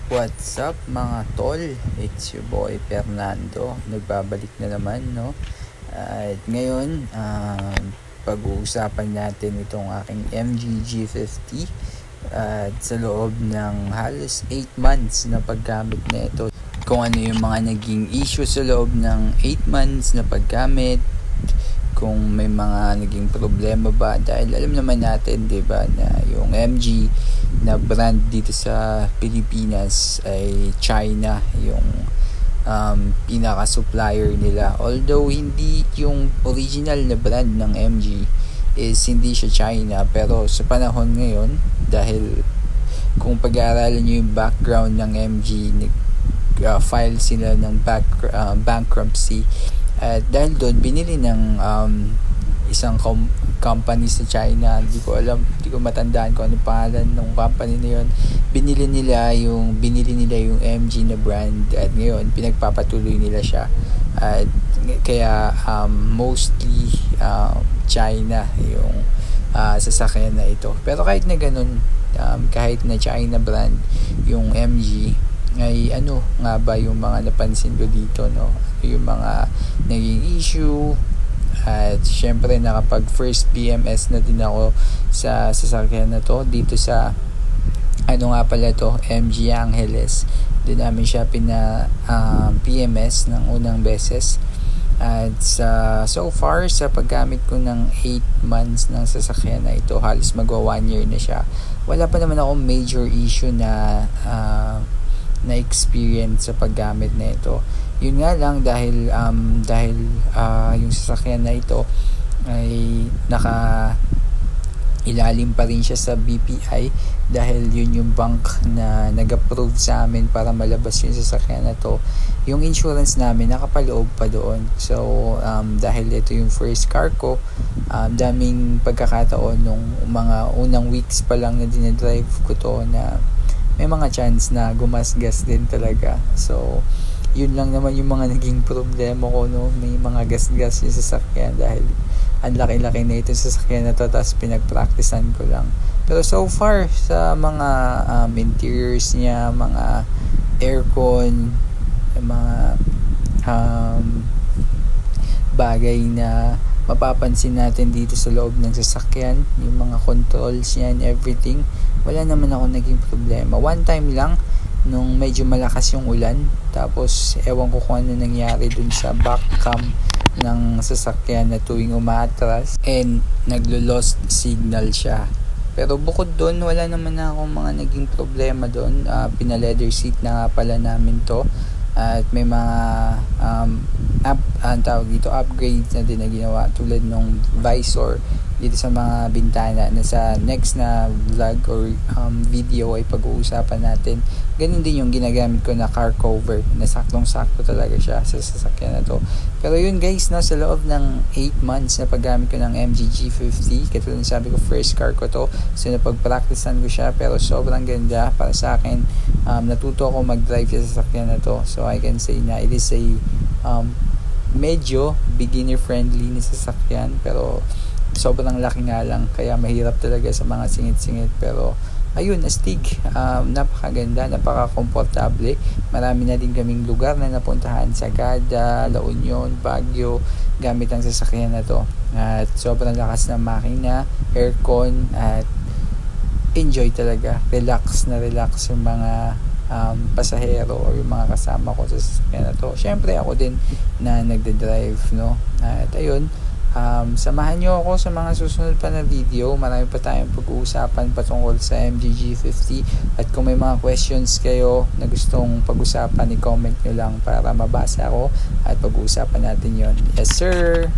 What's up mga tol? It's your boy Fernando. Nagbabalik na naman, no? At ngayon, pag-uusapan natin itong aking MG G50 at sa loob ng halos 8 months na paggamit na ito. Kung ano yung mga naging issue sa loob ng 8 months na paggamit, kung may mga naging problema ba, dahil alam naman natin, 'di ba, na yung MG na brand dito sa Pilipinas ay China yung pinaka-supplier nila. Although hindi yung original na brand ng MG is hindi siya China, pero sa panahon ngayon, dahil kung pag-aaralan niyo yung background ng MG, file sila ng bankruptcy. At dahil doon, binili ng isang company sa China, hindi ko matandaan kung ano pangalan ng company na yun. Binili nila yung MG na brand, at ngayon pinagpapatuloy nila siya. At kaya mostly China yung sasakyan na ito. Pero kahit na ganun, kahit na China brand yung MG, ay ano nga ba yung mga napansin ko dito, no? Yung mga naging issue. At syempre nakapag first PMS na din ako sa sasakyan na to dito sa ano nga pala to, MG Angeles. Doon namin siya PMS ng unang beses. At so far sa paggamit ko ng 8 months ng sasakyan na ito, halos magwa 1 year na siya, wala pa naman akong major issue na experience sa paggamit na ito. Yun nga lang, dahil yung sasakyan na ito ay ilalim pa rin siya sa BPI, dahil yun yung bank na nag-approve sa amin para malabas yung sasakyan na to. Yung insurance namin nakapaloob pa doon. So dahil ito yung first car ko, daming pagkakataon nung mga unang weeks pa lang na dinadrive ko to na may mga chance na gumasgas din talaga. So yun lang naman yung mga naging problema ko, no? May mga gas-gas yung sasakyan dahil ang laki-laki na ito sasakyan na to, tapos pinag-practicean ko lang. Pero so far sa mga interiors niya, mga aircon, mga bagay na mapapansin natin dito sa loob ng sasakyan, yung mga controls niya and everything, wala naman ako naging problema. One time lang, nung medyo malakas yung ulan, tapos ewan ko kung ano nangyari dun sa back cam ng sasakyan na tuwing umaatras, and naglo-lost signal siya. Pero bukod dun, wala naman na akong mga naging problema dun. Pina-leather seat na nga pala namin to, at may mga upgrades na din na ginawa, tulad ng visor dito sa mga bintana, na sa next na vlog or video ay pag-uusapan natin. Ganun din yung ginagamit ko na car cover, na saktong-sakto talaga siya sa sasakyan na to. Pero yun guys, no, sa loob ng 8 months na paggamit ko ng MG G50, katulad ng sabi ko, first car ko to, so napag-practicean ko siya, pero sobrang ganda para sa akin. Natuto ako mag-drive sa sasakyan na to, so I can say na it is a medyo beginner friendly na sasakyan, pero sobrang laki nga lang, kaya mahirap talaga sa mga singit-singit. Pero ayun, astig, napakaganda, napaka-komportable. Marami na din kaming lugar na napuntahan, Sagada, La Union, Baguio, gamit ang sasakyan na to. At sobrang lakas ng makina, aircon, at enjoy talaga. Relax yung mga pasahero o yung mga kasama ko sa sasakyan na to. Syempre ako din na nagde-drive, no? At ayun, samahan nyo ako sa mga susunod pa na video. Marami pa tayong pag-uusapan patungkol sa MG G50, at kung may mga questions kayo na gustong pag-usapan, i-comment nyo lang para mabasa ako at pag-uusapan natin yon. Yes sir!